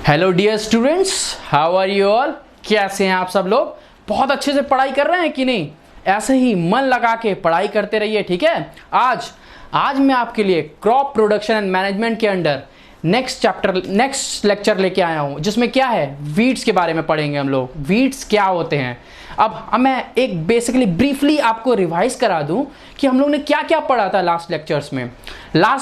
Hello dear students, how are you all. कैसे हैं आप सब लोग? बहुत अच्छे से पढ़ाई कर रहे हैं कि नहीं? ऐसे ही मन लगा के पढ़ाई करते रहिए, ठीक है। आज मैं आपके लिए क्रॉप प्रोडक्शन एंड मैनेजमेंट के अंडर नेक्स्ट लेक्चर लेके आया हूं, जिसमें क्या है, वीड्स के बारे में पढ़ेंगे हम लोग। वीड्स क्या होते हैं। अब मैं एक बेसिकली ब्रीफली आपको रिवाइज करा दूं कि हम लोग ने क्या क्या पढ़ा था लास्ट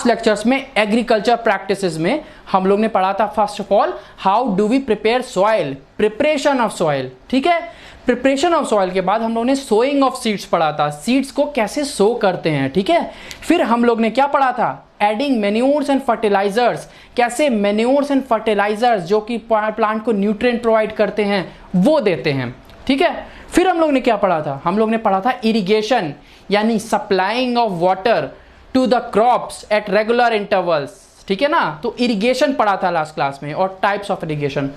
लेक्चर्स में एग्रीकल्चर प्रैक्टिसेस में हम लोग ने पढ़ा था first of all how do we prepare soil, preparation of soil, ठीक है। प्रिपरेशन ऑफ सॉइल के बाद हम लोग ने सोइंग ऑफ सीड्स पढ़ा था, सीड्स को कैसे सो करते हैं, ठीक है। फिर हम लोग ने क्या पढ़ा था, एडिंग मेन्योर्स एंड फर्टिलाइजर्स, कैसे मेन्योर्स एंड फर्टिलाइजर्स जो कि प्लांट को न्यूट्रिएंट प्रोवाइड करते हैं वो देते हैं, ठीक है। फिर हम लोग ने क्या पढ़ा था, हम लोग ने पढ़ा था इरिगेशन, यानी supplying of water to the crops at regular intervals, ठीक है ना। तो इरिगेशन पढ़ा था लास्ट क्लास में और टाइप्स ऑफ इरिगेशन।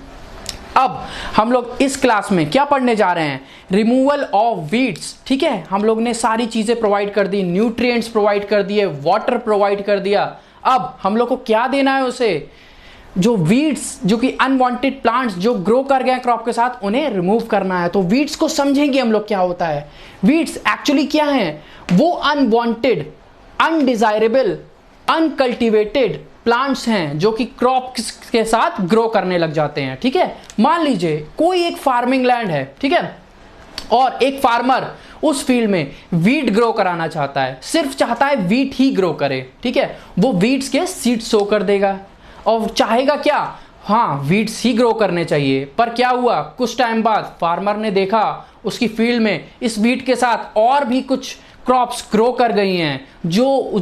अब हम लोग इस क्लास में क्या पढ़ने जा रहे हैं, रिमूवल ऑफ वीड्स, ठीक है। हम लोग ने सारी चीजें प्रोवाइड कर दी, न्यूट्रिएंट्स प्रोवाइड कर दिए, वाटर प्रोवाइड कर दिया। अब हम लोग को क्या देना है उसे, जो वीड्स, जो कि अनवांटेड प्लांट्स जो ग्रो कर गए क्रॉप के साथ, उन्हें रिमूव करना है। तो वीड्स को समझेंगे हम लोग क्या होता है। वीड्स एक्चुअली क्या है, वो अनवांटेड, अनडिजायरेबल, अनकल्टिवेटेड प्लांट्स हैं जो कि क्रॉप के साथ ग्रो करने लग जाते हैं, ठीक है। मान लीजिए कोई एक फार्मिंग लैंड है, ठीक है, और एक फार्मर उस फील्ड में वीट ग्रो कराना चाहता है, सिर्फ चाहता है वीट ही ग्रो करे, ठीक है। वो वीट्स के सीड सो कर देगा और चाहेगा क्या, हाँ वीट्स ही ग्रो करने चाहिए। पर क्या हुआ, कुछ टाइम बाद फार्मर ने देखा उसकी फील्ड में इस वीट के साथ और भी कुछ क्रॉप्स ग्रो कर गई हैं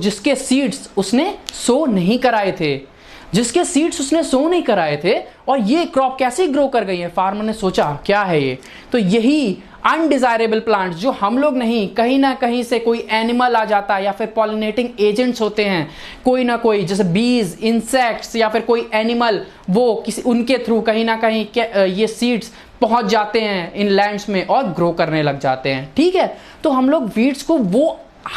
जिसके सीड्स उसने सो नहीं कराए थे, और ये क्रॉप कैसे ग्रो कर गई है। फार्मर ने सोचा क्या है ये, तो यही अनडिजायरेबल प्लांट्स जो हम लोग नहीं, कहीं ना कहीं से कोई एनिमल आ जाता है या फिर पॉलिनेटिंग एजेंट्स होते हैं, कोई ना कोई, जैसे बीज, इंसेक्ट्स या फिर कोई एनिमल, वो किसी उनके थ्रू कहीं ना कहीं ये सीड्स पहुंच जाते हैं इन लैंड्स में और ग्रो करने लग जाते हैं, ठीक है। तो हम लोग वीड्स को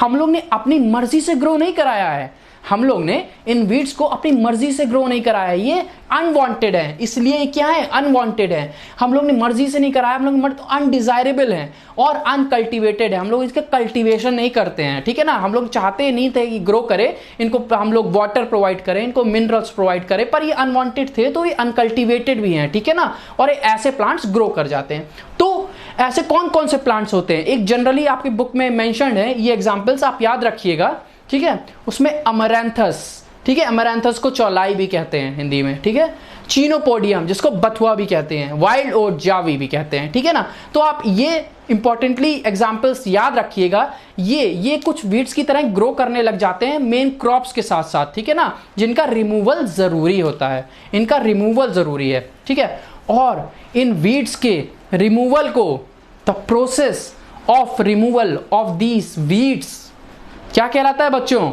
हम लोग ने अपनी मर्जी से ग्रो नहीं कराया है, हम लोग ने इन वीड्स को अपनी मर्जी से ग्रो नहीं कराया है, ये अनवांटेड है, इसलिए क्या है, अनवांटेड है। हम लोग ने मर्जी से नहीं कराया, हम लोग अनडिजायरेबल है और अनकल्टिवेटेड है, हम लोग इसके कल्टीवेशन नहीं करते हैं, ठीक है ना। हम लोग चाहते नहीं थे कि ग्रो करे, इनको हम लोग वाटर प्रोवाइड करें, इनको मिनरल्स प्रोवाइड करें, पर ये अनवांटेड थे तो ये अनकल्टिवेटेड भी हैं, ठीक है ना, और ऐसे प्लांट्स ग्रो कर जाते हैं। तो ऐसे कौन कौन से प्लांट्स होते हैं, एक जनरली आपकी बुक में मेंशन्ड है, ये एग्जांपल्स आप याद रखिएगा, ठीक है। उसमें अमरैंथस, ठीक है, अमरैंथस को चौलाई भी कहते हैं हिंदी में, ठीक है। चीनोपोडियम जिसको बथुआ भी कहते हैं, वाइल्ड ओट जावी भी कहते हैं, ठीक है ना। तो आप ये इंपॉर्टेंटली एग्जांपल्स याद रखिएगा, ये कुछ वीड्स की तरह ग्रो करने लग जाते हैं मेन क्रॉप्स के साथ साथ, ठीक है ना, जिनका रिमूवल जरूरी होता है, इनका रिमूवल जरूरी है, ठीक है। और इन वीड्स के रिमूवल को, the process of removal of these weeds क्या कहलाता है बच्चों,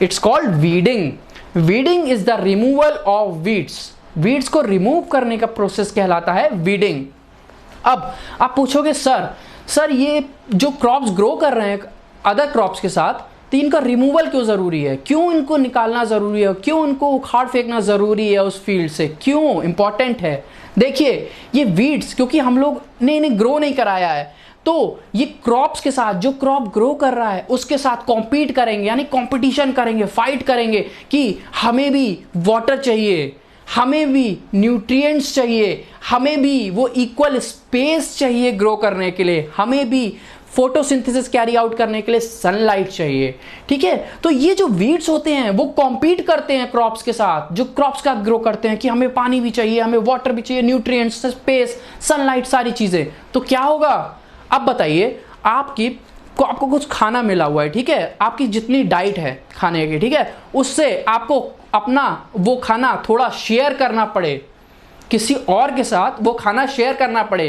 it's called weeding. Weeding is the removal of weeds, weeds को रिमूव करने का प्रोसेस कहलाता है वीडिंग। अब आप पूछोगे सर ये जो क्रॉप्स ग्रो कर रहे हैं अदर क्रॉप्स के साथ, तो इनका रिमूवल क्यों जरूरी है, क्यों इनको निकालना जरूरी है, क्यों इनको उखाड़ फेंकना जरूरी है उस फील्ड से, क्यों इंपॉर्टेंट है। देखिए ये वीड्स, क्योंकि हम लोग ने इन्हें ग्रो नहीं कराया है, तो ये क्रॉप्स के साथ, जो क्रॉप ग्रो कर रहा है उसके साथ कॉम्पीट करेंगे, यानी कंपटीशन करेंगे, फाइट करेंगे कि हमें भी वाटर चाहिए, हमें भी न्यूट्रिएंट्स चाहिए, हमें भी वो इक्वल स्पेस चाहिए ग्रो करने के लिए, हमें भी फोटोसिंथेसिस कैरी आउट करने के लिए सनलाइट चाहिए, ठीक है। तो ये जो वीड्स होते हैं वो कॉम्पीट करते हैं क्रॉप्स के साथ, जो क्रॉप्स का ग्रो करते हैं कि हमें पानी भी चाहिए, हमें वाटर भी चाहिए, न्यूट्रिएंट्स, स्पेस, सनलाइट, सारी चीजें। तो क्या होगा, अब बताइए, आपको कुछ खाना मिला हुआ है, ठीक है, आपकी जितनी डाइट है खाने की, ठीक है, उससे आपको अपना वो खाना थोड़ा शेयर करना पड़े, किसी और के साथ वो खाना शेयर करना पड़े,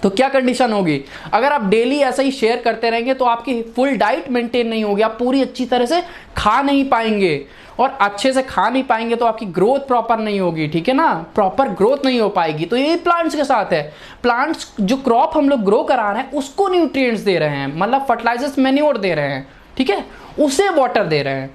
तो क्या कंडीशन होगी, अगर आप डेली ऐसा ही शेयर करते रहेंगे तो आपकी फुल डाइट मेंटेन नहीं होगी, आप पूरी अच्छी तरह से खा नहीं पाएंगे, और अच्छे से खा नहीं पाएंगे तो आपकी ग्रोथ प्रॉपर नहीं होगी, ठीक है ना, प्रॉपर ग्रोथ नहीं हो पाएगी। तो ये प्लांट्स के साथ है, प्लांट्स जो क्रॉप हम लोग ग्रो करा रहे हैं उसको न्यूट्रिएंट्स दे रहे हैं, मतलब फर्टिलाइजर्स, मैन्योर दे रहे हैं, ठीक है, उसे वाटर दे रहे हैं,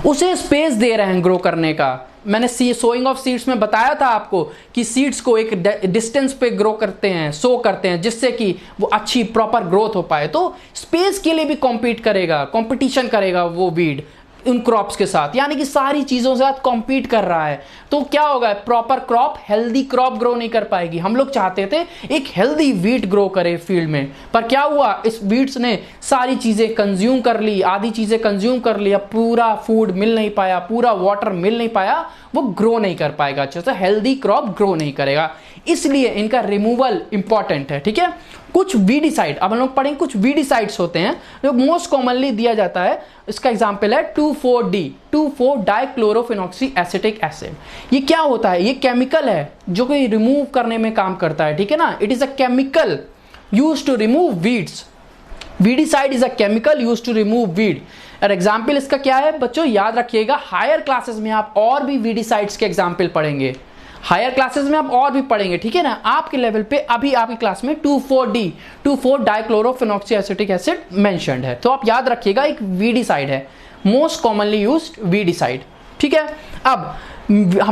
उसे स्पेस दे रहे हैं ग्रो करने का, मैंने सोइंग ऑफ सीड्स में बताया था आपको कि सीड्स को एक डिस्टेंस पे ग्रो करते हैं, सो करते हैं, जिससे कि वो अच्छी प्रॉपर ग्रोथ हो पाए। तो स्पेस के लिए भी कॉम्पीट करेगा, कंपटीशन करेगा वो वीड उन क्रॉप्स के साथ, यानी कि सारी चीजों के साथ कॉम्पीट कर रहा है। तो क्या होगा, proper crop, healthy crop grow नहीं कर पाएगी। हम लोग चाहते थे एक हेल्दी वीट ग्रो करे फील्ड में, पर क्या हुआ, इस वीट्स ने सारी चीजें कंज्यूम कर ली, आधी चीजें कंज्यूम कर ली, अब पूरा फूड मिल नहीं पाया, पूरा वाटर मिल नहीं पाया, वो ग्रो नहीं कर पाएगा अच्छे से, हेल्दी क्रॉप ग्रो नहीं करेगा। इसलिए इनका रिमूवल इंपॉर्टेंट है, ठीक है। कुछ वीडिसाइड, अब हम लोग पढ़ेंगे, कुछ वीडिसाइड्स होते हैं जो मोस्ट कॉमनली दिया जाता है। इसका एग्जांपल है 2,4-D, 2,4-डाइक्लोरोफिनॉक्सी एसिटिक एसिड। ये क्या होता है, ये केमिकल है जो कि रिमूव करने में काम करता है, ठीक है ना। It is a chemical used to remove weeds. Weedicide is a chemical used to remove weed. और एग्जाम्पल इसका क्या है बच्चों, याद रखिएगा, हायर क्लासेस में आप और भी वीडिसाइड्स के एग्जाम्पल पढ़ेंगे, हायर क्लासेस में आप और भी पढ़ेंगे, ठीक है ना। आपके लेवल पे अभी आपकी क्लास में 2,4-D, 2,4-डाइक्लोरोफिनॉक्सी एसिटिक एसिड मेंशन्ड है, तो आप याद रखिएगा एक वीडिसाइड है, मोस्ट कॉमनली यूज्ड वीडिसाइड, ठीक है। अब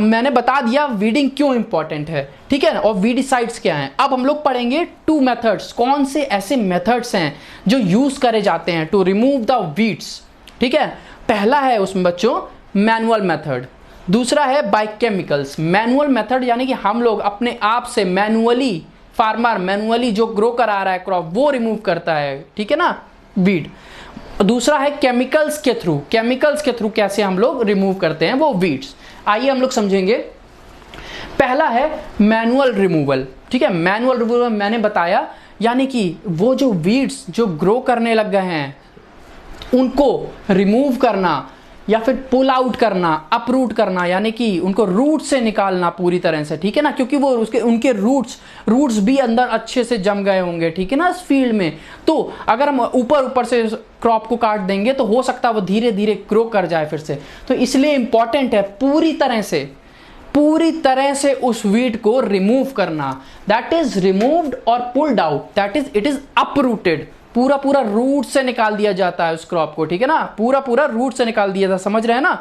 मैंने बता दिया वीडिंग क्यों इंपॉर्टेंट है, ठीक है ना, और वीडिसाइड्स क्या हैं। अब हम लोग पढ़ेंगे 2 मेथड्स, कौन से ऐसे मेथड्स हैं जो यूज करे जाते हैं टू रिमूव द वीड्स, ठीक है। पहला है उसमें बच्चों मैनुअल मेथड, दूसरा है बाय केमिकल्स। मैनुअल मेथड यानी कि हम लोग अपने आप से मैनुअली, फार्मर मैनुअली जो ग्रो करा रहा है क्रॉप वो रिमूव करता है, ठीक है ना, वीड। दूसरा है केमिकल्स के थ्रू, केमिकल्स के थ्रू कैसे हम लोग रिमूव करते हैं वो वीड्स। आइए हम लोग समझेंगे। पहला है मैनुअल रिमूवल, ठीक है। मैनुअल रिमूवल मैंने बताया, यानी कि वो जो वीड्स जो ग्रो करने लग गए हैं उनको रिमूव करना या फिर पुल आउट करना, अपरूट करना, यानी कि उनको रूट से निकालना पूरी तरह से, ठीक है ना, क्योंकि वो उनके रूट्स भी अंदर अच्छे से जम गए होंगे, ठीक है ना, इस फील्ड में। तो अगर हम ऊपर से क्रॉप को काट देंगे तो हो सकता है वो धीरे धीरे ग्रो कर जाए फिर से। तो इसलिए इंपॉर्टेंट है पूरी तरह से उस वीड को रिमूव करना। दैट इज रिमूव्ड और pulled out, that is it is uprooted. पूरा रूट से निकाल दिया जाता है उस क्रॉप को, ठीक है ना, पूरा रूट से निकाल दिया जाता, समझ रहे हैं ना,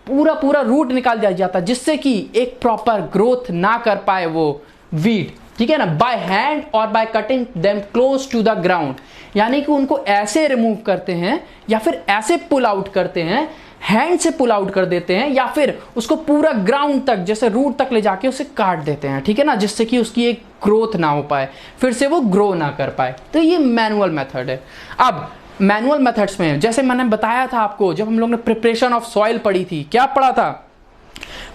पूरा रूट निकाल दिया जाता है, जिससे कि एक प्रॉपर ग्रोथ ना कर पाए वो वीड, ठीक है ना। बाय हैंड और by cutting them close to the ground, यानी कि उनको ऐसे रिमूव करते हैं या फिर ऐसे पुल आउट करते हैं, हैंड से पुल आउट कर देते हैं, या फिर उसको पूरा ग्राउंड तक, जैसे रूट तक ले जाके उसे काट देते हैं, ठीक है ना, जिससे कि उसकी एक ग्रोथ ना हो पाए, फिर से वो ग्रो ना कर पाए। तो ये मैनुअल मेथड है। अब मैनुअल मेथड्स में जैसे मैंने बताया था आपको, जब हम लोग ने प्रिपरेशन ऑफ सॉइल पढ़ी थी, क्या पढ़ा था,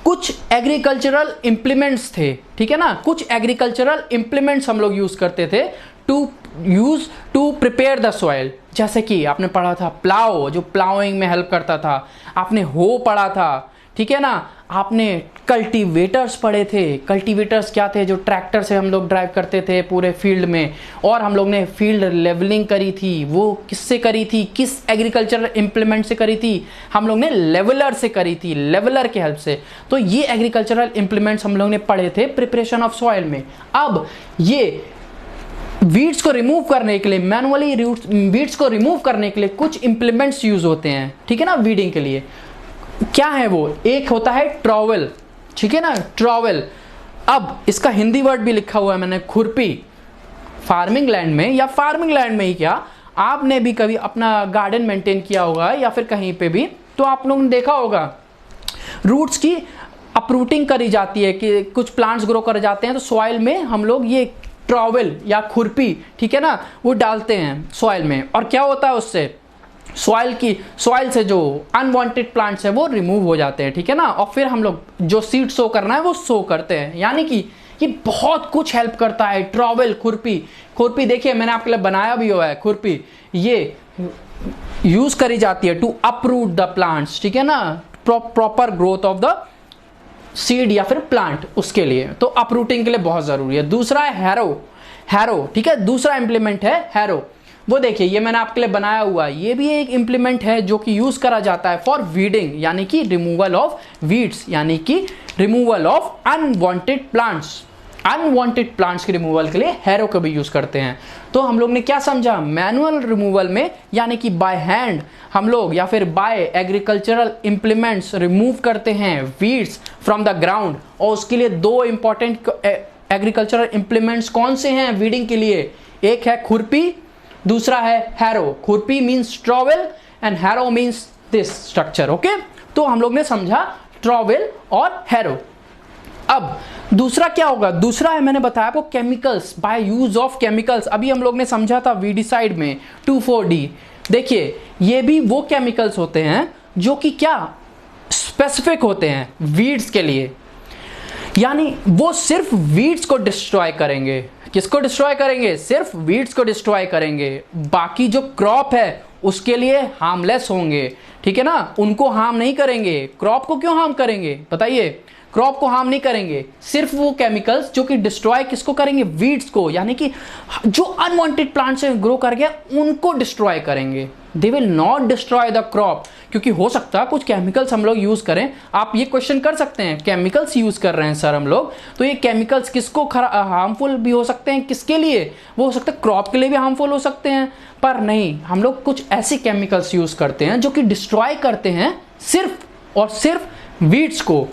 कुछ एग्रीकल्चरल इंप्लीमेंट्स थे, ठीक है ना, कुछ एग्रीकल्चरल इंप्लीमेंट्स हम लोग यूज करते थे टू प्रिपेयर द सॉइल। जैसे कि आपने पढ़ा था प्लाव, जो प्लाउइंग में हेल्प करता था, आपने हो पढ़ा था, ठीक है ना, आपने कल्टीवेटर्स पढ़े थे। कल्टीवेटर्स क्या थे, जो ट्रैक्टर से हम लोग ड्राइव करते थे पूरे फील्ड में, और हम लोग ने फील्ड लेवलिंग करी थी, वो किससे करी थी, किस एग्रीकल्चरल इंप्लीमेंट से करी थी, हम लोग ने लेवलर से करी थी, लेवलर के हेल्प से। तो ये एग्रीकल्चरल इंप्लीमेंट्स हम लोग ने पढ़े थे प्रिपरेशन ऑफ सॉइल में। अब ये वीड्स को रिमूव करने के लिए, मैनुअली वीड्स को रिमूव करने के लिए कुछ इंप्लीमेंट्स यूज होते हैं, ठीक है ना, वीडिंग के लिए। क्या है वो, एक होता है ट्रॉवेल, ठीक है ना, ट्रॉवेल। अब इसका हिंदी वर्ड भी लिखा हुआ है मैंने, खुरपी। फार्मिंग लैंड में, या फार्मिंग लैंड में ही क्या, आपने भी कभी अपना गार्डन मेंटेन किया होगा या फिर कहीं पे भी, तो आप लोगों ने देखा होगा रूट्स की अपरूटिंग करी जाती है, कि कुछ प्लांट्स ग्रो कर जाते हैं, तो सॉइल में हम लोग ये ट्रॉवेल या खुरपी, ठीक है ना, वो डालते हैं सॉइल में, और क्या होता है उससे, सॉइल से जो अनवांटेड प्लांट्स है वो रिमूव हो जाते हैं, ठीक है ना, और फिर हम लोग जो सीड सो करना है वो सो करते हैं। यानी कि ये बहुत कुछ हेल्प करता है ट्रॉवेल, खुरपी देखिए मैंने आपके लिए बनाया भी हुआ है खुरपी, ये यूज करी जाती है टू अपरूट द प्लांट्स, ठीक है ना, proper growth of the seed या फिर प्लांट, उसके लिए तो अपरूटिंग के लिए बहुत जरूरी है। दूसरा है हैरो, ठीक है, दूसरा इंप्लीमेंट है हैरो। वो देखिए ये मैंने आपके लिए बनाया हुआ है, ये भी एक इंप्लीमेंट है जो कि यूज करा जाता है फॉर वीडिंग, यानी कि रिमूवल ऑफ वीड्स, यानी कि removal of unwanted plants. Unwanted plants के रिमूवल के लिए हैरो का भी यूज करते हैं। तो हम लोग ने क्या समझा, मैनुअल रिमूवल में यानी कि बाय हैंड हम लोग या फिर बाय एग्रीकल्चरल इंप्लीमेंट्स रिमूव करते हैं वीड्स फ्रॉम द ग्राउंड, और उसके लिए दो इंपॉर्टेंट एग्रीकल्चरल इंप्लीमेंट्स कौन से हैं वीडिंग के लिए, एक है खुरपी, दूसरा है हैरो। खुरपी means trowel and harrow means this structure. Okay, तो हम लोग ने समझा ट्रॉवेल और हैरो। अब दूसरा क्या होगा, दूसरा है मैंने बताया आपको chemicals, by use of chemicals. अभी हम लोग ने समझा था वीडिसाइड में 2,4-D। देखिए ये भी वो केमिकल्स होते हैं जो कि क्या स्पेसिफिक होते हैं वीड्स के लिए, यानी वो सिर्फ वीड्स को डिस्ट्रॉय करेंगे। किसको डिस्ट्रॉय करेंगे, सिर्फ वीड्स को डिस्ट्रॉय करेंगे, बाकी जो क्रॉप है उसके लिए हार्मलेस होंगे, ठीक है ना, उनको हार्म नहीं करेंगे। क्रॉप को क्यों हार्म करेंगे बताइए, क्रॉप को हार्म नहीं करेंगे, सिर्फ वो केमिकल्स जो कि डिस्ट्रॉय किसको करेंगे, वीड्स को, यानी कि जो अनवांटेड प्लांट्स से ग्रो कर गया उनको डिस्ट्रॉय करेंगे। They will not destroy the crop, क्योंकि हो सकता है कुछ केमिकल्स हम लोग यूज करें। आप ये क्वेश्चन कर सकते हैं, केमिकल्स यूज कर रहे हैं सर हम लोग, तो ये केमिकल्स किसको हार्मफुल भी हो सकते हैं, किसके लिए, वो हो सकता है क्रॉप के लिए भी हार्मफुल हो सकते हैं, पर नहीं, हम लोग कुछ ऐसे केमिकल्स यूज करते हैं जो कि डिस्ट्रॉय करते हैं सिर्फ और सिर्फ वीड्स को।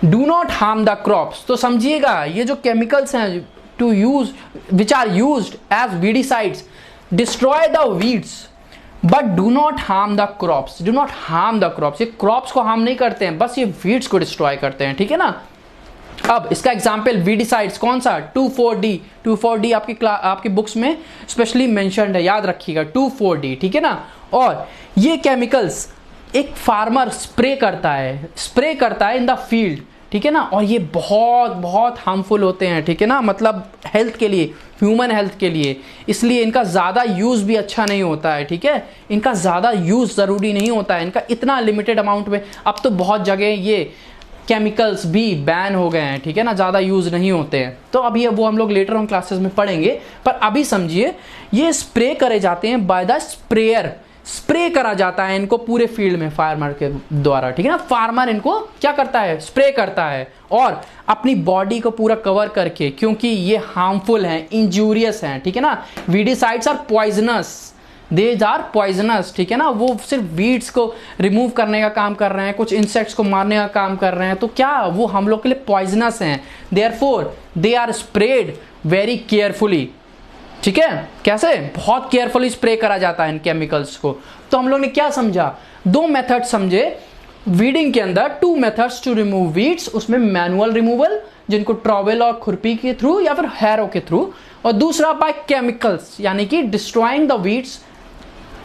Do not harm the crops. तो समझिएगा ये जो केमिकल्स हैं to use which are used as weedicides destroy the weeds but do not harm the crops. Do not harm the crops, ये क्रॉप्स को हार्म नहीं करते हैं, बस ये वीड्स को डिस्ट्रॉय करते हैं, ठीक है ना। अब इसका एग्जाम्पल वीडिसाइड्स कौन सा, 2,4-D। 2,4-D आपकी बुक्स में स्पेशली मेंशन्ड है, याद रखिएगा 2,4-D, ठीक है ना। और ये केमिकल्स एक फार्मर स्प्रे करता है इन द फील्ड, ठीक है ना, और ये बहुत बहुत हार्मफुल होते हैं, ठीक है ना, मतलब हेल्थ के लिए, ह्यूमन हेल्थ के लिए, इसलिए इनका ज़्यादा यूज़ भी अच्छा नहीं होता है, ठीक है, इनका ज़्यादा यूज़ ज़रूरी नहीं होता है, इनका इतना लिमिटेड अमाउंट में। अब तो बहुत जगह ये केमिकल्स भी बैन हो गए हैं, ठीक है ना, ज़्यादा यूज़ नहीं होते हैं, तो अभी वो हम लोग लेटर ऑन क्लासेस में पढ़ेंगे। पर अभी समझिए ये स्प्रे करे जाते हैं बाय द स्प्रेयर, स्प्रे करा जाता है इनको पूरे फील्ड में फार्मर के द्वारा, ठीक है ना। फार्मर इनको क्या करता है, स्प्रे करता है, और अपनी बॉडी को पूरा कवर करके, क्योंकि ये हार्मफुल हैं, इंजूरियस हैं, ठीक है ना। Weedicides are poisonous, these are poisonous, ठीक है ना, वो सिर्फ वीड्स को रिमूव करने का काम कर रहे हैं, कुछ इंसेक्ट्स को मारने का काम कर रहे हैं, तो क्या वो हम लोग के लिए पॉइजनस हैं, therefore they are spread very carefully, ठीक है। कैसे, बहुत केयरफुली स्प्रे करा जाता है इन केमिकल्स को। तो हम लोग ने क्या समझा, दो मेथड समझे वीडिंग के अंदर, 2 मेथड्स टू रिमूव वीड्स, उसमें मैनुअल रिमूवल जिनको ट्रॉवेल और खुरपी के थ्रू या फिर हैरो के थ्रू, और दूसरा बाय केमिकल्स यानी कि destroying the weeds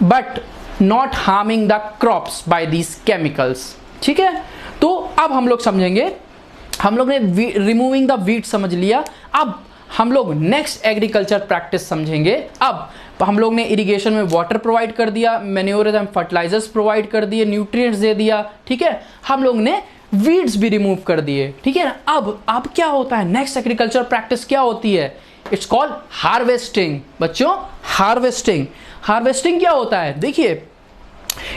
but not harming the crops by these chemicals, ठीक है। तो अब हम लोग समझेंगे, हम लोग ने रिमूविंग द वीड्स समझ लिया, अब हम लोग नेक्स्ट एग्रीकल्चर प्रैक्टिस समझेंगे। अब हम लोग ने इरिगेशन में वाटर प्रोवाइड कर दिया, मैन्योर एंड फर्टिलाइजर्स प्रोवाइड कर दिए, न्यूट्रिएंट्स दे दिया, ठीक है, हम लोग ने वीड्स भी रिमूव कर दिए, ठीक है। अब क्या होता है, नेक्स्ट एग्रीकल्चर प्रैक्टिस क्या होती है, इट्स कॉल्ड हार्वेस्टिंग। बच्चों हार्वेस्टिंग, हार्वेस्टिंग क्या होता है, देखिए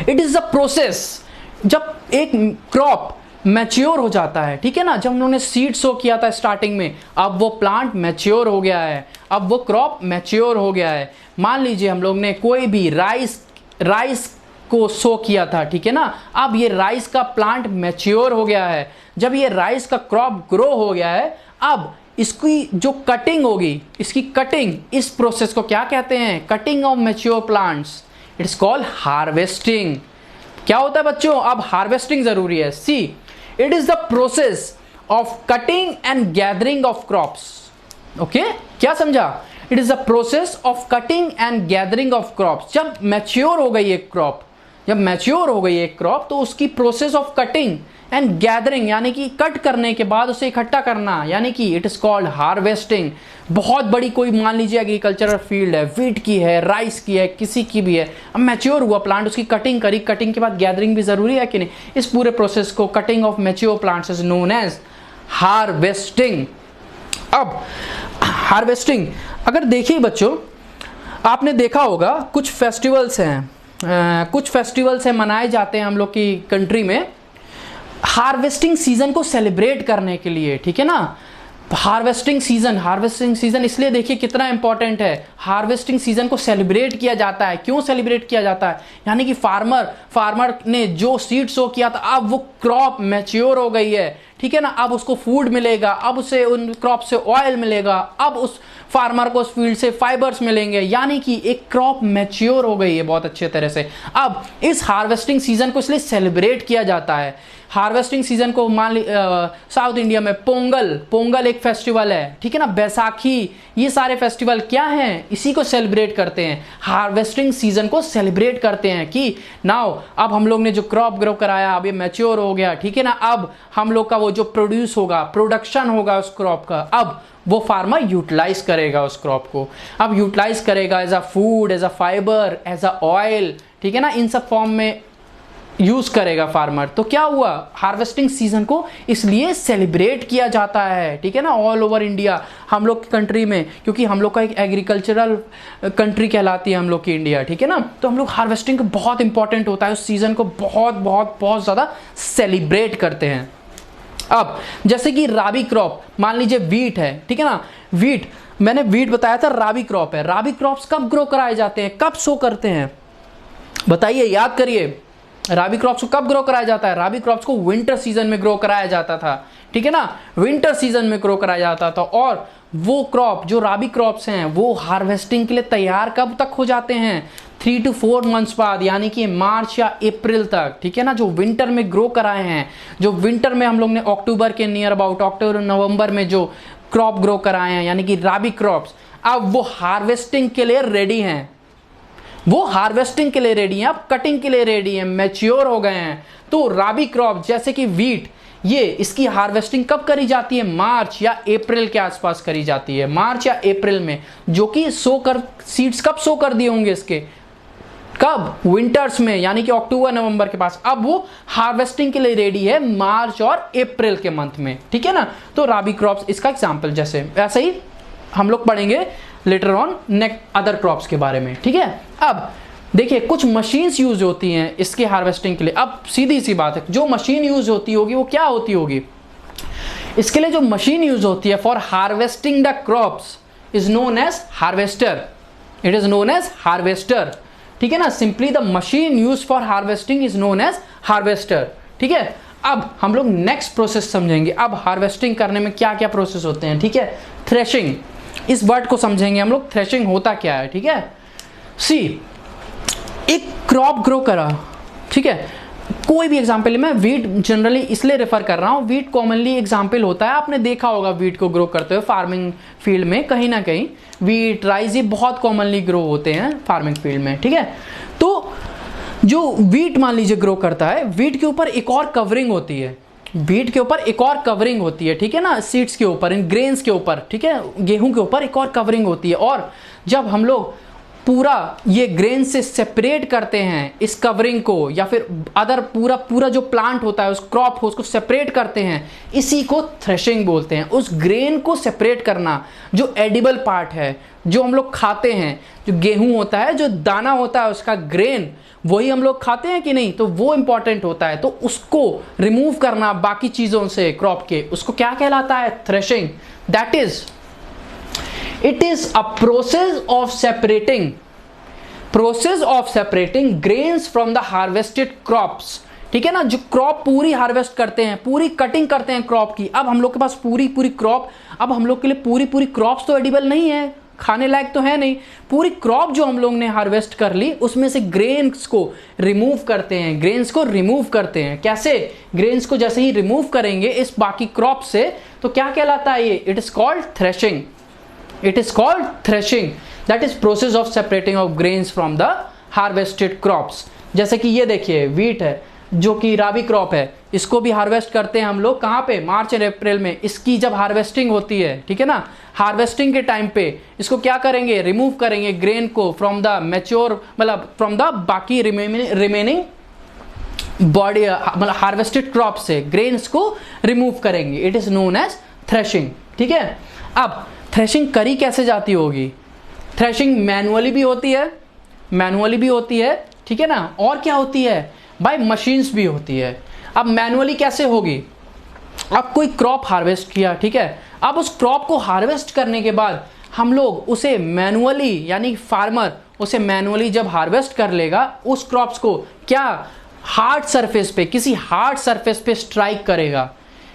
इट इज अ प्रोसेस, जब एक क्रॉप मैच्योर हो जाता है, ठीक है ना, जब उन्होंने सीड सो किया था स्टार्टिंग में, अब वो प्लांट मैच्योर हो गया है, अब वो क्रॉप मैच्योर हो गया है। मान लीजिए हम लोग ने कोई भी राइस को सो किया था, ठीक है ना, अब ये राइस का प्लांट मैच्योर हो गया है, जब ये राइस का क्रॉप ग्रो हो गया है, अब इसकी जो कटिंग होगी, इसकी कटिंग, इस प्रोसेस को क्या कहते हैं, cutting off mature plants, it's called harvesting. क्या होता है बच्चों, अब हार्वेस्टिंग जरूरी है। See it is the process of cutting and gathering of crops, okay, क्या समझा, it is the process of cutting and gathering of crops. जब मैच्योर हो गई एक क्रॉप, जब मैच्योर हो गई एक क्रॉप, तो उसकी process of cutting and gathering यानी कि कट करने के बाद उसे इकट्ठा करना, यानी कि इट इज कॉल्ड हार्वेस्टिंग। बहुत बड़ी कोई मान लीजिए एग्रीकल्चरल फील्ड है, व्हीट की है, राइस की है, किसी की भी है, अब मैच्योर हुआ प्लांट, उसकी कटिंग करी, कटिंग के बाद गैदरिंग भी जरूरी है कि नहीं, इस पूरे प्रोसेस को cutting off mature plants is known as harvesting. अब हार्वेस्टिंग अगर देखिए बच्चों, आपने देखा होगा कुछ फेस्टिवल्स हैं, मनाए जाते हैं हम लोग की कंट्री में हार्वेस्टिंग सीजन को सेलिब्रेट करने के लिए, ठीक है ना। हार्वेस्टिंग सीजन इसलिए देखिए कितना इंपॉर्टेंट है। हार्वेस्टिंग सीजन को सेलिब्रेट किया जाता है। क्यों सेलिब्रेट किया जाता है? यानी कि फार्मर ने जो सीड सो किया था, अब वो क्रॉप मैच्योर हो गई है, ठीक है ना। अब उसको फूड मिलेगा, अब उसे उन क्रॉप से ऑयल मिलेगा, अब उस फार्मर को उस फील्ड से फाइबर्स मिलेंगे, यानी कि एक क्रॉप मैच्योर हो गई है बहुत अच्छे तरह से। अब इस हार्वेस्टिंग सीजन को इसलिए सेलिब्रेट किया जाता है। हार्वेस्टिंग सीजन को मान ली साउथ इंडिया में पोंगल एक फेस्टिवल है, ठीक है ना, बैसाखी, ये सारे फेस्टिवल क्या हैं, इसी को सेलिब्रेट करते हैं, हार्वेस्टिंग सीजन को सेलिब्रेट करते हैं कि नाउ अब हम लोग ने जो क्रॉप ग्रो कराया अब ये मैच्योर हो गया, ठीक है ना। अब हम लोग का वो जो प्रोड्यूस होगा, प्रोडक्शन होगा उस क्रॉप का, अब वो फार्मर यूटिलाइज करेगा उस क्रॉप को, अब यूटिलाइज करेगा as a food, as a fibre, as a oil, ठीक है ना, इन सब फॉर्म में यूज करेगा फार्मर। तो क्या हुआ, हार्वेस्टिंग सीजन को इसलिए सेलिब्रेट किया जाता है, ठीक है ना, ऑल ओवर इंडिया, हम लोग की कंट्री में, क्योंकि हम लोग का एक एग्रीकल्चरल कंट्री कहलाती है हम लोग की इंडिया, ठीक है ना। तो हम लोग हार्वेस्टिंग को बहुत इंपॉर्टेंट होता है, उस सीजन को बहुत बहुत बहुत ज्यादा सेलिब्रेट करते हैं। अब जैसे कि राबी क्रॉप, मान लीजिए वीट है, ठीक है ना, मैंने वीट बताया था, राबी क्रॉप है। राबी क्रॉप्स कब ग्रो कराए जाते हैं, कब सो करते हैं, बताइए, याद करिए। राबी क्रॉप्स को कब ग्रो कराया जाता है? राबी क्रॉप्स को विंटर सीजन में ग्रो कराया जाता था, ठीक है ना, विंटर सीजन में ग्रो कराया जाता था। और वो क्रॉप जो राबी क्रॉप्स हैं वो हार्वेस्टिंग के लिए तैयार कब तक हो जाते हैं? 3 to 4 मंथ्स बाद, यानी कि मार्च या अप्रैल तक, ठीक है ना। जो विंटर में ग्रो कराए हैं, जो विंटर में हम लोग ने अक्टूबर के नियर अबाउट, अक्टूबर नवंबर में जो क्रॉप ग्रो कराए हैं, यानी कि राबी क्रॉप्स, अब वो हार्वेस्टिंग के लिए रेडी हैं, वो हार्वेस्टिंग के लिए रेडी हैं, अब कटिंग के लिए रेडी हैं, मैच्योर हो गए हैं। तो राबी क्रॉप जैसे कि वीट, ये इसकी हार्वेस्टिंग कब करी जाती है? मार्च या अप्रैल के आसपास करी जाती है, मार्च या अप्रैल में, जो कि सीड्स कब सो कर दिए होंगे इसके, कब? विंटर्स में, यानी कि अक्टूबर नवंबर के पास। अब वो हार्वेस्टिंग के लिए रेडी है मार्च और अप्रैल के मंथ में, ठीक है ना। तो राबी क्रॉप्स इसका एग्जाम्पल, जैसे ऐसे ही हम लोग पढ़ेंगे लेटर ऑन अदर क्रॉप्स के बारे में, ठीक है। अब देखिए कुछ मशीन्स यूज होती हैं इसके हार्वेस्टिंग के लिए। अब सीधी सी बात है, जो मशीन यूज होती होगी वो क्या होती होगी? इसके लिए जो मशीन यूज होती है for harvesting the crops is known as harvester, it is known as harvester, ठीक है ना। Simply the machine use for harvesting is known as harvester, ठीक है। अब हम लोग नेक्स्ट प्रोसेस समझेंगे। अब हार्वेस्टिंग करने में क्या क्या प्रोसेस होते हैं, ठीक है। थ्रेशिंग, इस वर्ड को समझेंगे हम लोग, थ्रेशिंग होता क्या है, ठीक है। सी, एक क्रॉप ग्रो करा, ठीक है, कोई भी एग्जांपल, मैं वीट जनरली इसलिए रेफर कर रहा हूँ, वीट कॉमनली एग्जांपल होता है, आपने देखा होगा वीट को ग्रो करते हुए फार्मिंग फील्ड में, कहीं ना कहीं वीट, राइस, ये बहुत कॉमनली ग्रो होते हैं फार्मिंग फील्ड में, ठीक है। तो जो वीट मान लीजिए ग्रो करता है, वीट के ऊपर एक और कवरिंग होती है, वीट के ऊपर एक और कवरिंग होती है, ठीक है ना, सीड्स के ऊपर, इन ग्रेन्स के ऊपर, ठीक है, गेहूं के ऊपर एक और कवरिंग होती है। और जब हम लोग पूरा ये ग्रेन से सेपरेट करते हैं इस कवरिंग को, या फिर अदर पूरा जो प्लांट होता है, उस क्रॉप को, उसको सेपरेट करते हैं, इसी को थ्रेशिंग बोलते हैं। उस ग्रेन को सेपरेट करना, जो एडिबल पार्ट है, जो हम लोग खाते हैं, जो गेहूं होता है, जो दाना होता है उसका ग्रेन, वही हम लोग खाते हैं कि नहीं, तो वो इंपॉर्टेंट होता है। तो उसको रिमूव करना बाकी चीजों से क्रॉप के, उसको क्या कहलाता है? Threshing. That is, it is a process of separating grains from the harvested crops, ठीक है ना। जो क्रॉप पूरी हार्वेस्ट करते हैं, पूरी कटिंग करते हैं क्रॉप की, अब हम लोग के पास पूरी क्रॉप, अब हम लोग के लिए पूरी क्रॉप्स तो एडिबल नहीं है, खाने लायक तो है नहीं, पूरी क्रॉप जो हम लोग ने हार्वेस्ट कर ली, उसमें से ग्रेन्स को रिमूव करते हैं, ग्रेन्स को रिमूव करते हैं। कैसे? ग्रेन्स को जैसे ही रिमूव करेंगे इस बाकी क्रॉप से, तो क्या कहलाता है ये? It is called threshing, it is called threshing. That is process of separating of grains from the harvested crops. जैसे कि ये देखिए वीट है, जो कि राबी क्रॉप है, इसको भी हार्वेस्ट करते हैं हम लोग, कहाँ पे? मार्च और अप्रैल में। इसकी जब हार्वेस्टिंग होती है, ठीक है ना, हार्वेस्टिंग के टाइम पे इसको क्या करेंगे? रिमूव करेंगे ग्रेन को फ्रॉम द मैच्योर, मतलब फ्रॉम द बाकी रिमेनिंग बॉडी, मतलब हार्वेस्टेड क्रॉप से ग्रेन्स को रिमूव करेंगे। It is known as threshing, ठीक है। अब थ्रेशिंग करी कैसे जाती होगी? थ्रेशिंग मैनुअली भी होती है, ठीक है ना, और क्या होती है? बाय मशीन्स भी होती है। अब मैनुअली कैसे होगी? अब कोई क्रॉप हार्वेस्ट किया, ठीक है, अब उस क्रॉप को हार्वेस्ट करने के बाद हम लोग उसे मैनुअली, यानी फार्मर उसे मैनुअली जब हार्वेस्ट कर लेगा, उस क्रॉप्स को क्या हार्ड सरफेस पे, किसी हार्ड सरफेस पे स्ट्राइक करेगा,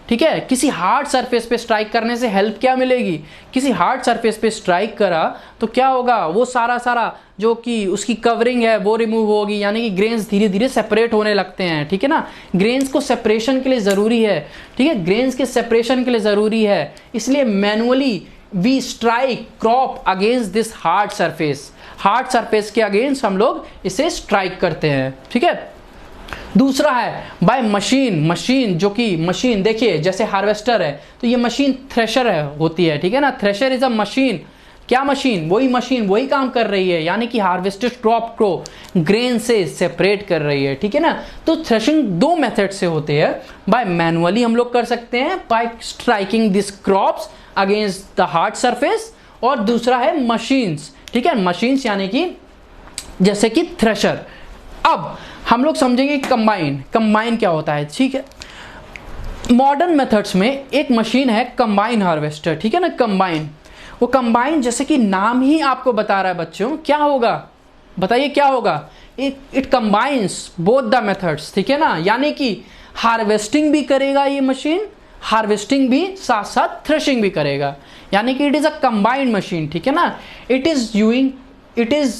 ठीक है। किसी हार्ड सरफेस पे स्ट्राइक करने से हेल्प क्या मिलेगी, किसी हार्ड सरफेस पे स्ट्राइक करा तो क्या होगा, वो सारा जो कि उसकी कवरिंग है वो रिमूव होगी, यानी कि ग्रेन्स धीरे धीरे सेपरेट होने लगते हैं, ठीक है ना। ग्रेन्स को सेपरेशन के लिए ज़रूरी है, ठीक है, ग्रेन्स के सेपरेशन के लिए ज़रूरी है, इसलिए manually we strike crop against this hard surface, hard surface के अगेंस्ट हम लोग इसे स्ट्राइक करते हैं, ठीक है। दूसरा है बाय मशीन, मशीन जो कि मशीन देखिए जैसे हार्वेस्टर है तो ये मशीन थ्रेशर है होती है, ठीक है ना। थ्रेशर इज अ मशीन, क्या मशीन, मशीन वही काम कर रही है, यानी कि हार्वेस्टेड क्रॉप को ग्रेन से सेपरेट कर रही है, ठीक है ना। तो थ्रेशिंग दो मेथड से होते हैं, बाय मैनुअली हम लोग कर सकते हैं bye striking this crops against the hard surface, और दूसरा है मशीन्स, ठीक है, मशीन्स यानी कि जैसे कि थ्रेशर। अब हम लोग समझेंगे कंबाइन क्या होता है, ठीक है। मॉडर्न मेथड्स में एक मशीन है कंबाइन हार्वेस्टर, ठीक है ना। कंबाइन, वो कंबाइन जैसे कि नाम ही आपको बता रहा है बच्चों, क्या होगा बताइए, क्या होगा, it combines both the methods, ठीक है ना। यानी कि हार्वेस्टिंग भी करेगा ये मशीन, हार्वेस्टिंग भी साथ साथ थ्रेशिंग भी करेगा, यानी कि it is a combined machine, ठीक है ना। it is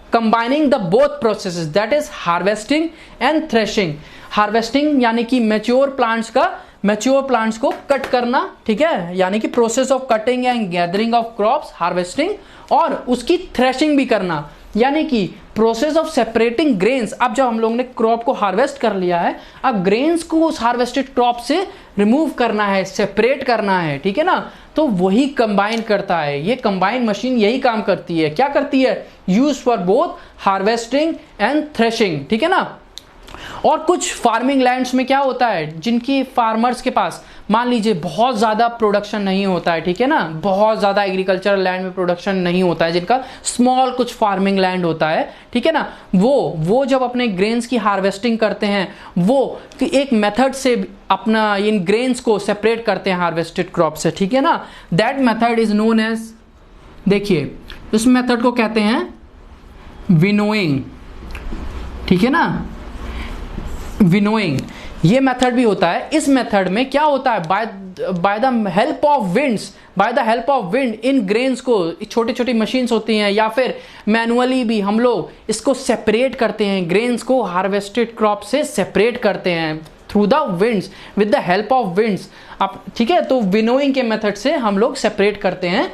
combining the both processes, that is harvesting and threshing। Harvesting यानी कि मैच्योर प्लांट्स को कट करना, ठीक है, यानी कि process of cutting and gathering of crops, harvesting, और उसकी थ्रेशिंग भी करना, यानी कि प्रोसेस ऑफ सेपरेटिंग ग्रेन्स। अब जब हम लोग ने क्रॉप को हार्वेस्ट कर लिया है, अब ग्रेन्स को उस हार्वेस्टेड क्रॉप से रिमूव करना है, सेपरेट करना है, ठीक है ना। तो वही कंबाइन करता है, ये कंबाइन मशीन यही काम करती है, क्या करती है, use for both harvesting and threshing, ठीक है ना। और कुछ फार्मिंग लैंड्स में क्या होता है, जिनकी फार्मर्स के पास मान लीजिए बहुत ज़्यादा प्रोडक्शन नहीं होता है, ठीक है ना, बहुत ज़्यादा एग्रीकल्चरल लैंड में प्रोडक्शन नहीं होता है, जिनका स्मॉल कुछ फार्मिंग लैंड होता है, ठीक है ना, वो जब अपने ग्रेन्स की हार्वेस्टिंग करते हैं, वो एक मेथड से अपना इन ग्रेन्स को सेपरेट करते हैं हार्वेस्टेड क्रॉप से, ठीक है ना। That method is known as, देखिए इस मेथड को कहते हैं विनोइंग, ठीक है ना, विनोइंग ये मेथड भी होता है। इस मेथड में क्या होता है, by the help of wind in grains को, छोटी छोटी मशीन्स होती हैं, या फिर मैनुअली भी हम लोग इसको सेपरेट करते हैं, ग्रेन्स को हार्वेस्टेड क्रॉप से सेपरेट करते हैं through the winds, with the help of winds. अब ठीक है, तो विनोइंग के मेथड से हम लोग सेपरेट करते हैं।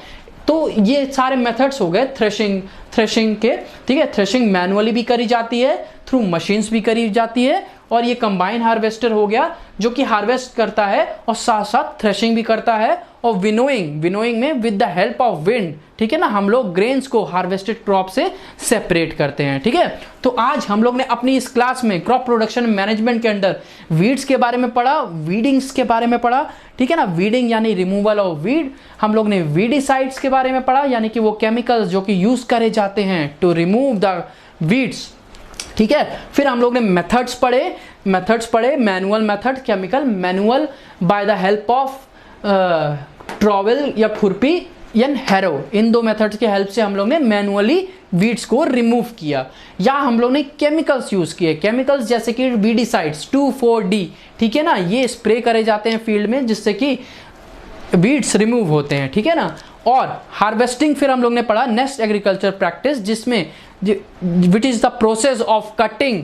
तो ये सारे मेथड्स हो गए थ्रेशिंग के, ठीक है। थ्रेशिंग मैनुअली भी करी जाती है, थ्रू मशीन्स भी करी जाती है, और ये कंबाइन हार्वेस्टर हो गया जो कि हार्वेस्ट करता है और साथ साथ थ्रेशिंग भी करता है। और विनोइंग में with the help of wind, ठीक है ना, हम लोग ग्रेन्स को हार्वेस्टेड क्रॉप से सेपरेट करते हैं, ठीक है। तो आज हम लोग ने अपनी इस क्लास में क्रॉप प्रोडक्शन मैनेजमेंट के अंदर वीड्स के बारे में पढ़ा, वीडिंग्स के बारे में पढ़ा, ठीक है ना। वीडिंग यानी रिमूवल ऑफ वीड, हम लोग ने वीडिसाइड्स के बारे में पढ़ा, यानी कि वो केमिकल्स जो कि यूज करे जाते हैं टू रिमूव द वीड्स, ठीक है। फिर हम लोग ने मेथड्स पढ़े, manual method, chemical manual, by the help of trowel या खुरपी या हैरो, इन दो मेथड्स के हेल्प से हम लोग ने मैनुअली वीड्स को रिमूव किया। या हम लोग ने केमिकल्स यूज किए, केमिकल्स जैसे कि वीडिसाइड्स 2,4-D, ठीक है ना, ये स्प्रे करे जाते हैं फील्ड में जिससे कि वीड्स रिमूव होते हैं, ठीक है ना। और हार्वेस्टिंग फिर हम लोग ने पढ़ा, नेक्स्ट एग्रीकल्चर प्रैक्टिस, जिसमें which is the process of cutting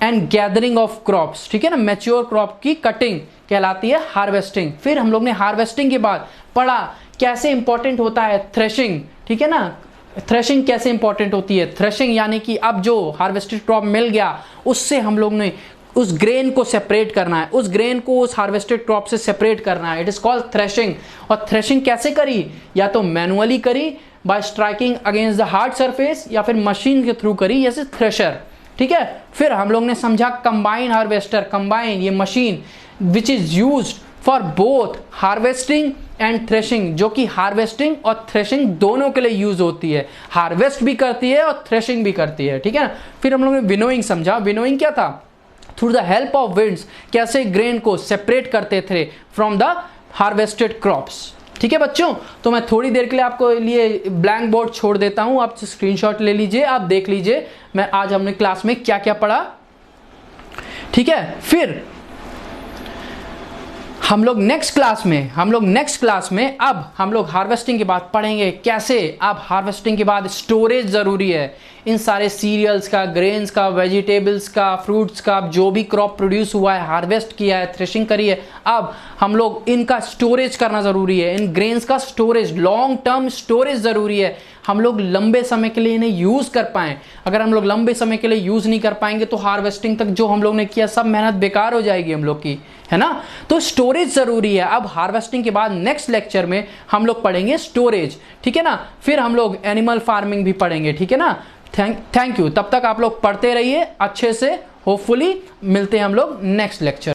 and gathering of crops, ठीक है ना, मैच्योर क्रॉप की कटिंग कहलाती है हार्वेस्टिंग। फिर हम लोग ने हार्वेस्टिंग के बाद पढ़ा कैसे इंपॉर्टेंट होता है थ्रेशिंग, ठीक है ना, थ्रेशिंग कैसे इंपॉर्टेंट होती है। थ्रेशिंग यानी कि अब जो हार्वेस्टेड क्रॉप मिल गया उससे हम लोग ने उस ग्रेन को सेपरेट करना है, उस ग्रेन को उस हार्वेस्टेड क्रॉप से सेपरेट करना है, इट इज कॉल्ड थ्रेशिंग। और थ्रेशिंग कैसे करी, या तो मैनुअली करी bye striking against the hard surface, या फिर मशीन के थ्रू करी जैसे थ्रेशर, ठीक है। फिर हम लोग ने समझा कंबाइन हार्वेस्टर, कंबाइन ये machine which is used for both harvesting and threshing, जो कि हार्वेस्टिंग और थ्रेशिंग दोनों के लिए यूज होती है, हार्वेस्ट भी करती है और थ्रेशिंग भी करती है, ठीक है ना। फिर हम लोग ने विनोइंग समझा, विनोइंग क्या था, through the help of winds कैसे ग्रेन को सेपरेट करते थे फ्रॉम द हार्वेस्टेड क्रॉप्स। ठीक है बच्चों, तो मैं थोड़ी देर के लिए आपको लिए ब्लैंक बोर्ड छोड़ देता हूं, आप स्क्रीनशॉट ले लीजिए, आप देख लीजिए मैं आज हमने क्लास में क्या क्या पढ़ा। ठीक है, फिर हम लोग नेक्स्ट क्लास में अब हम लोग हार्वेस्टिंग के बाद पढ़ेंगे कैसे अब हार्वेस्टिंग के बाद स्टोरेज जरूरी है इन सारे सीरियल्स का, ग्रेन्स का, वेजिटेबल्स का, फ्रूट्स का, जो भी क्रॉप प्रोड्यूस हुआ है, हार्वेस्ट किया है, थ्रेशिंग करी है, अब हम लोग इनका स्टोरेज करना जरूरी है। इन ग्रेन्स का स्टोरेज, लॉन्ग टर्म स्टोरेज जरूरी है, हम लोग लंबे समय के लिए इन्हें यूज कर पाएं। अगर हम लोग लंबे समय के लिए यूज नहीं कर पाएंगे तो हार्वेस्टिंग तक जो हम लोग ने किया सब मेहनत बेकार हो जाएगी हम लोग की, है ना। तो स्टोरेज जरूरी है। अब हार्वेस्टिंग के बाद नेक्स्ट लेक्चर में हम लोग पढ़ेंगे स्टोरेज, ठीक है ना। फिर हम लोग एनिमल फार्मिंग भी पढ़ेंगे, ठीक है ना। Thank you. तब तक आप लोग पढ़ते रहिए अच्छे से। होपफुली मिलते हैं हम लोग नेक्स्ट लेक्चर।